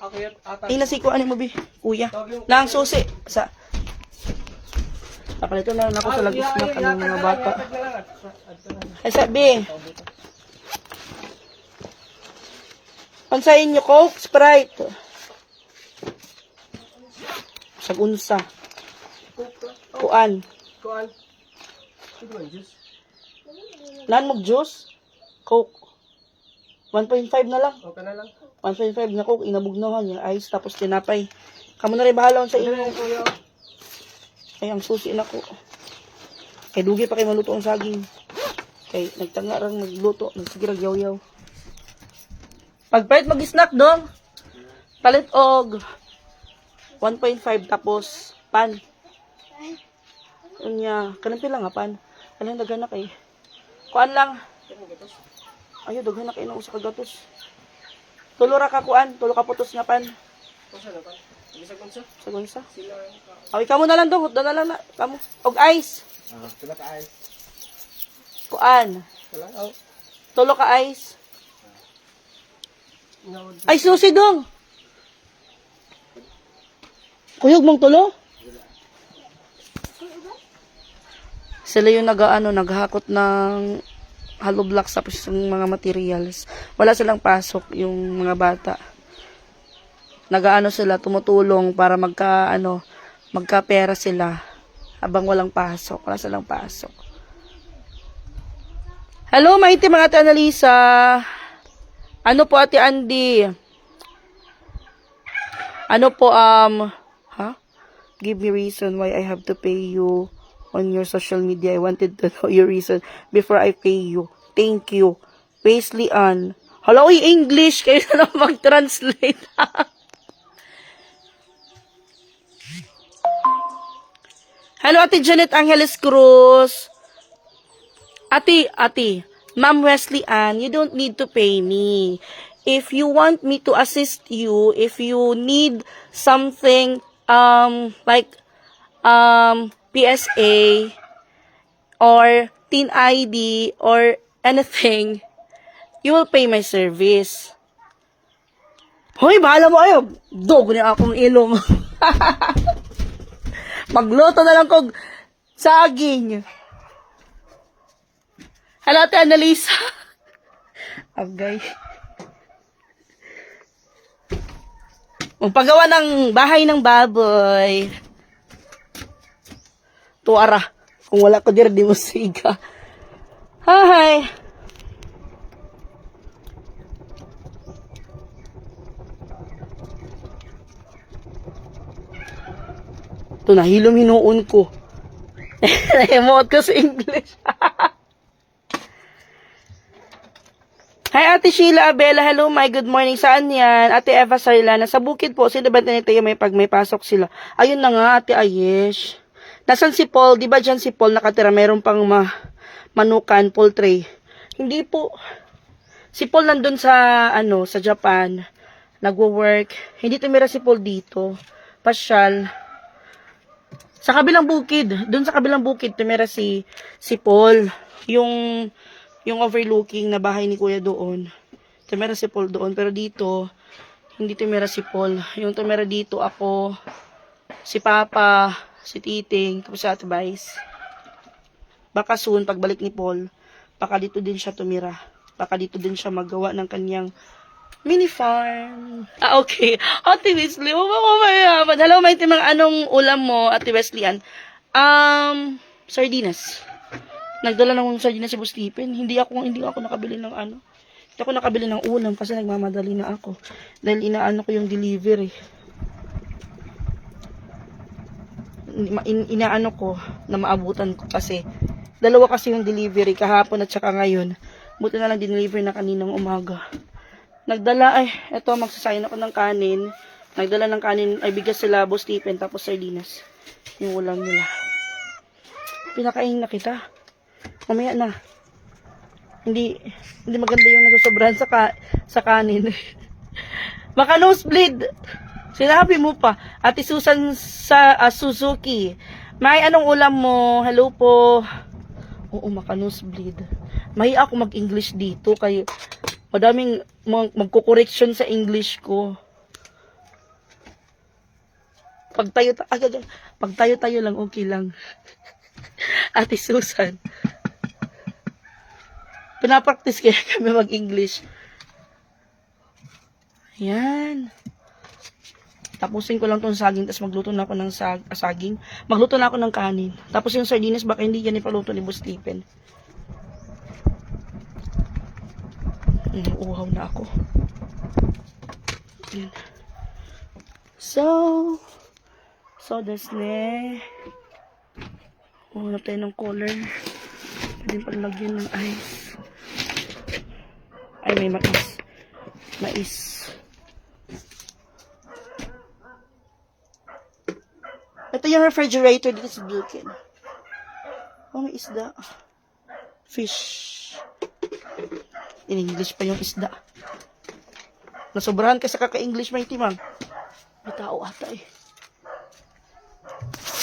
Ako yan, ata. Inasikuan mo, bi. Kuya. Nang susi. Sa. Napalito na lang ako sa lagis na kanong mga bata. Ay, sabi. Pansayin nyo, Coke, Sprite. Sagunsa. Kuan. Kuan. Ito ang juice. Nan mo juice? Coke. 1.5 na lang. Okay na lang. 1.5 na Coke. Inabugnahan yung ice tapos tinapay. Kamu na rin bahala sa inyo. Kuya. Ay, ang susi na ko. Kay dugi pa kayo maluto ang saging. Kay nagtanga rang magluto. Nagsigirag yaw-yaw. Pagpalit mag-snack dong. Palit og 1.5 tapos pan. Unya, kanang pila nga pan. Alang daghan na kay. Kuan lang. Ayo daghan na kay na usa ka gatos. Tulo ra ka kuan, tulo ka putos nga pan. Kusa na pa. Isa-kunsa. Sagunsa. Sila. Ay, kamo na lang dong, na lang na. Kamo. Og ice. Sila ka ay. Kuan. Sila. Oh. Tulo ka ice. Nawad. Ay, susi dong. Kuyog mong tulo? Sila yung naghahakot ng hollow blocks tapos yung mga materials. Wala silang pasok yung mga bata. Sila, tumutulong para magka-pera sila habang walang pasok. Wala silang pasok. Hello, maiti mga Ate Annalisa. Ano po, Ate Andy? Ano po, give me reason why I have to pay you on your social media. I wanted to know your reason before I pay you. Thank you. Paisley Ann. Hello, English. Kayo na lang mag-translate. Hello, Ate Janet Angeles Cruz. Ate, Ma'am Wesley Ann, you don't need to pay me. If you want me to assist you, if you need something, like, PSA, or Teen ID, or anything, you will pay my service. Hoy, bahala mo ayo. Dog niya akong ilong. Magluto na lang kog saging. Hello, Ate Annalisa. Agay. Magpagawa ng bahay ng baboy. Tuara. Kung wala ko dir, di mo siga. Hi. Ito, nahilom hinuon ko. Nahimuot ko sa English. Hi, Ate Sheila Abela. Hello, my good morning. Saan yan? Ate Eva Sarilana. Sa bukid po. Sila ba tayo may pag may pasok sila? Ayun na nga, Ate Ayesh. Nasaan si Paul? Di ba dyan si Paul nakatira? Meron pang manukan, poultry. Hindi po. Si Paul nandun sa, sa Japan. Nagwo-work. Hindi tumira si Paul dito. Pasyal. Sa kabilang bukid. Dun sa kabilang bukid, tumira si Paul. Yung overlooking na bahay ni Kuya doon. Tumira si Paul doon. Pero dito, hindi tumira si Paul. Yung tumira dito, ako, si Papa, si Titing, tapos si Ate Vice. Baka soon, pagbalik ni Paul, baka dito din siya tumira. Baka dito din siya magawa ng kanyang mini farm. Okay. Ate Wesley, mayaman. Hello, may timang anong ulam mo, Ate Wesley Ann? Sardinas. Nagdala ng sardinas si Boss Stephen. Hindi ako nakabili ng Hindi ako nakabili ng ulam kasi nagmamadali na ako. Dahil inaano ko yung delivery. Inaano ko na maabutan ko kasi dalawa kasi yung delivery kahapon at saka ngayon. Buti na lang dineliver na kaninang umaga. Nagdala eto magsasayin ako ng kanin. Nagdala ng kanin ay bigas sila Boss Stephen tapos sardinas. Yung ulam nila. Pinakain na kita. Mamaya na. Hindi maganda yung nasusobrahan sa kanin. Baka nosebleed. Sinabi mo pa. Ate Susan sa Suzuki. May anong ulam mo? Hello po. Oo, maka nosebleed. May ako mag-English dito kay madaming magko-correction sa English ko. Pagtayo lang, okay lang. Ate Susan. Pinapractice kaya kami mag-English. Yan. Tapusin ko lang tong saging, tapos magluto na ako ng saging. Magluto na ako ng kanin. Tapos yung sardinas, baka hindi yan ipaluto ni Boss Stephen. Uhaw na ako. Yan. So that's ne. Hanap tayo ng color. Pwede pang lagyan ng ice. Ay, may mais. Mais. Ito yung refrigerator dito sa Bilkin. Oh, may isda. Fish. In English pa yung isda. Nasobrahan ka sa kaka-English, may timang. May tao ata eh.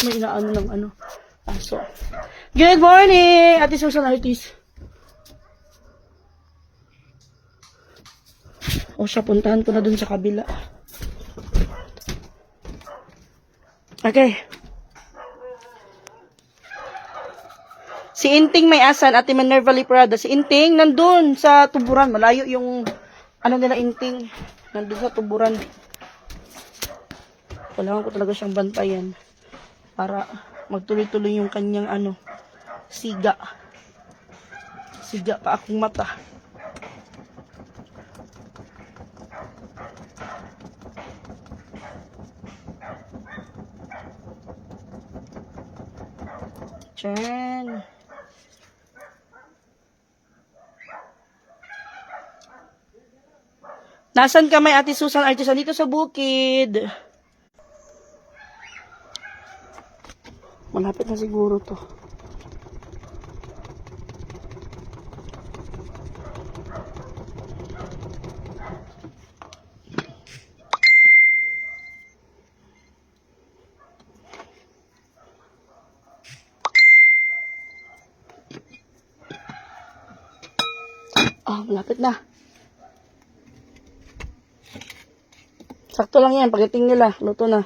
May inaano ng ano. Aso. Good morning! Ate Susan Artis. O siya, puntahan ko na dun sa kabila. Okay. Si Inting may asan, Ate Minerva Liprada. Si Inting nandun sa tuburan. Malayo yung ano nila Inting. Nandun sa tuburan. Kailangan ko talaga siyang bantayan. Para magtuloy-tuloy yung kanyang ano. Siga. Siga pa akong mata. Diyan. Nasaan ka may Ate Susan Artisan? Dito sa bukid. Malapit na siguro to. Malapit na. Sakto lang yan. Pagdating nila, luto na.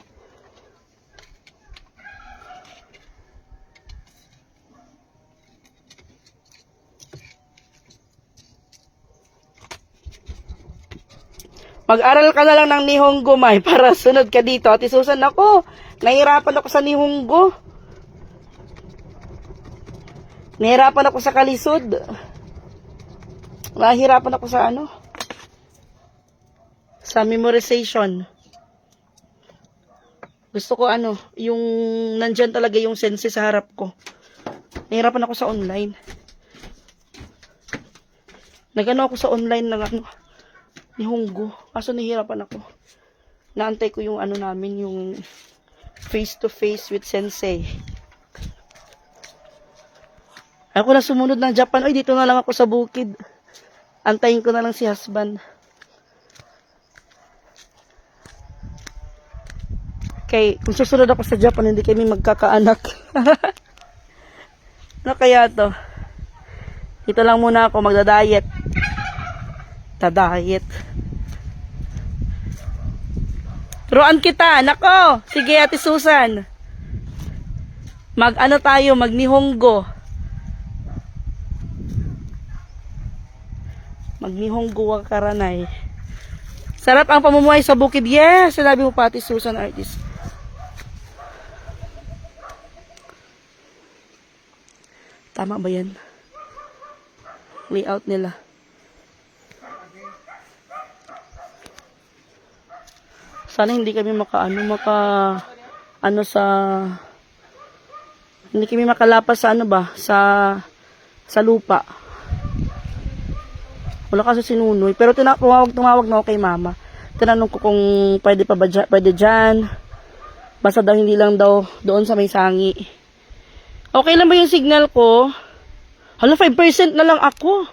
Mag-aral ka na lang ng Nihongo, May, para sunod ka dito. Ate Susan, ako, nahihirapan ako sa Nihongo. Nahihirapan ako sa kalisod. Nahihirapan ako sa ano? Sa memorization. Gusto ko ano, yung nandyan talaga yung sense sa harap ko. Nahihirapan ako sa online. Nagano ako sa online ng ano, Nihongo. Kaso nahihirapan ako. Naantay ko yung ano namin, yung face to face with sensei. Ako na sumunod ng Japan. Ay, dito na lang ako sa bukid. Antayin ko na lang si husband. Okay, kung susunod ako sa Japan, hindi kami magkakaanak. Ano kaya to? Dito lang muna ako magda-diet. Diet. Turuan kita, nako. Sige, Ate Susan. Mag-ano tayo, mag-Nihongo. Mag-Nihongo wa karanay. Sarap ang pamumuhay sa bukid. Yes, sinabi mo pa, Ate Susan Artis. Tama ba yan? Layout nila. Sana hindi kami hindi kami makalapas sa ano ba, sa lupa. Wala kasi sinunoy. Pero tumawag na ako kay mama. Tinanong ko kung pwede pa ba pwede dyan. Basta daw hindi lang daw doon sa may sangi. Okay lang ba yung signal ko? Hala, 5% na lang ako.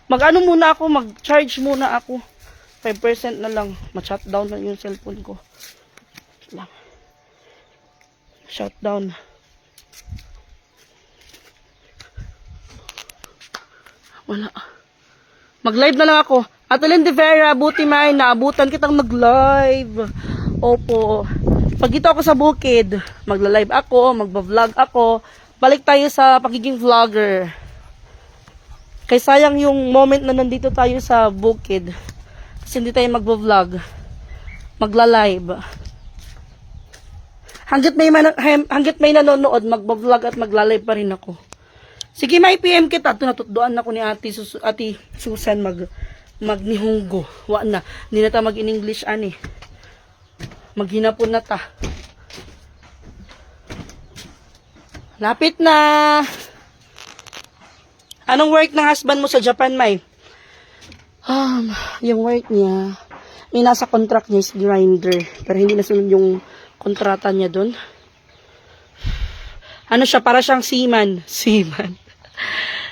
Mag-ano muna ako, mag-charge muna ako. 5% na lang. Ma-shutdown na yung cellphone ko. Lang. Shutdown. Wala. Mag-live na lang ako. At Alin de Vera, buti may naabutan kitang mag-live. Opo. Pag dito ako sa bukid, magla-live ako, magba-vlog ako, balik tayo sa pagiging vlogger. Kaya sayang yung moment na nandito tayo sa bukid. Kasi hindi tayo magba-vlog. Magla-live. Hanggat may nanonood, magba-vlog at magla-live pa rin ako. Sige, may PM kita. Ito, natutdoan ako ni Ate Susan magnihunggo. Wa na. Hindi na ta mag-in-English, ani. Maghinapon na ta. Lapit na. Anong work ng husband mo sa Japan, May? Yung work niya, may nasa contract niya is grinder. Pero hindi nasunod yung kontrata niya doon. Ano siya, para siyang seaman. Seaman.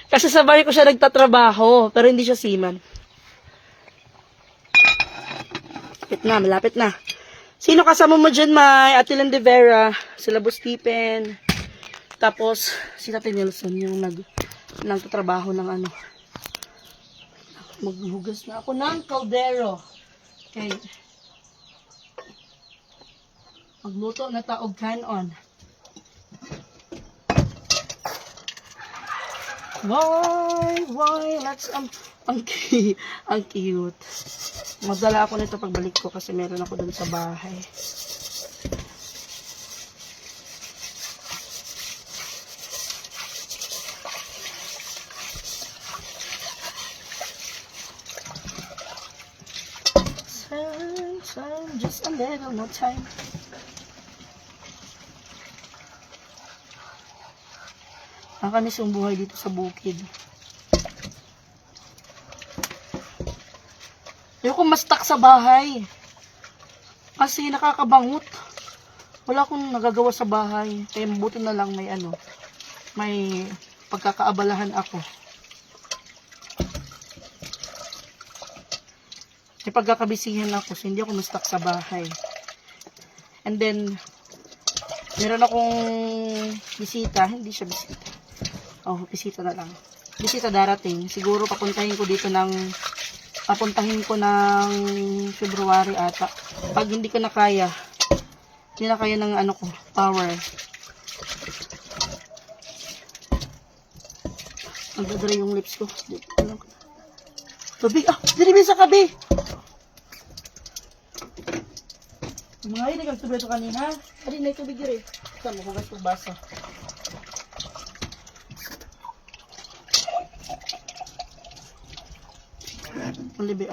Kasi sa barko siya nagtatrabaho, pero hindi siya seaman. Malapit na. Sino kasama mo dyan, May? Ate Landevera, sila Boss Stephen. Tapos, si Tate Nelson, yung nagtatrabaho ng ano. Maghugas na ako ng kaldero. Okay. Magluto na taog kanon. Why, let's, ang cute. Magdala ako nito pagbalik ko kasi meron ako dun sa bahay. Just a little more time. Nakakamis yung buhay dito sa bukid. Ayoko ma-stuck sa bahay. Kasi nakakabangot. Wala akong nagagawa sa bahay. Kaya mabuti na lang may pagkakaabalahan ako. May pagkakabisihan ako. So hindi ako ma-stuck sa bahay. And then, meron akong bisita. Hindi siya bisita. Oh, bisita na lang. Bisita darating. Siguro papuntahin ko ng February ata. Pag hindi ko na kaya, hindi na kaya ng power. Nagdadry yung lips ko. Tubig, dirimin sa kabi. Mga hindi kagtubig ito kanina. Hindi na itubig rin. Saan mo, hugas kong basa. Ang libi,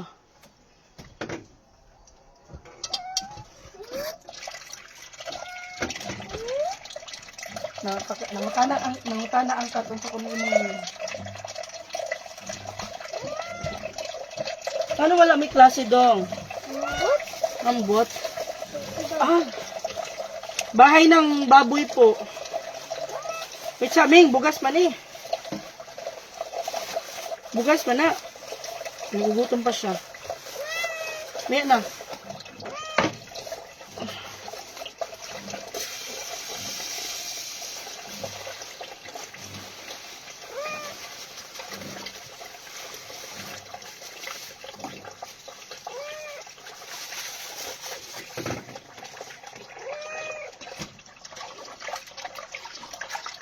Nangutana ang katong sa kumimin. Ano wala may klase dong? Ambot? Bahay ng baboy po. Wait, Saming, bugas man eh. Bugas man na. Nagugutom pa siya. May na.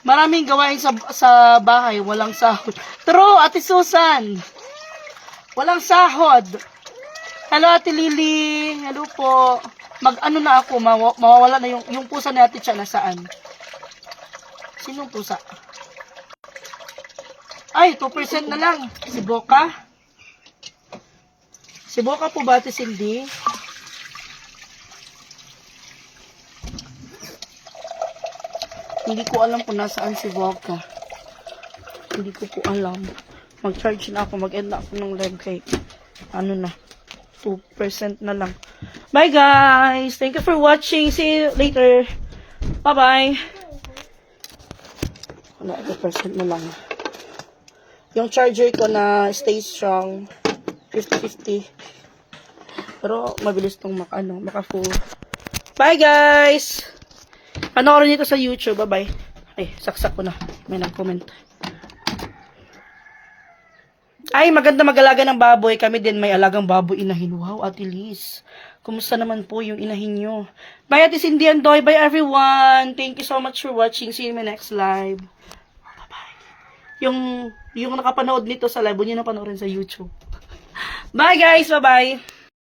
Maraming gawain sa bahay, walang sahod. True, Ate Susan. Walang sahod. Hello, Ate Lily. Hello po. Mag-ano na ako, mawawala na yung pusa ni Ate Cha nasaan? Sinong pusa? Ay, 2% na lang. Si Boca? Si Boca po ba, Ate Cindy? Hindi ko alam kung nasaan si Boca. Hindi ko po alam. Mag-charge na ako. Mag-end na ako ng live kay 2% na lang. Bye guys! Thank you for watching. See you later. Bye-bye. 2% na lang. Yung charger ko na stay strong. 50-50. Pero mabilis tong maka-full. Bye guys! Panoorin nito sa YouTube. Bye-bye. Ay, saksak ko na. May nag-comment. Ay, maganda mag-alaga ng baboy. Kami din may alagang baboy inahin. Wow, Ate Liz. Kumusta naman po yung inahin nyo? Bye, Ate Cindy and Doy. Bye, everyone. Thank you so much for watching. See you in my next live. Bye-bye. Yung nakapanood nito sa live, huwag nyo na panoorin sa YouTube. Bye, guys. Bye-bye.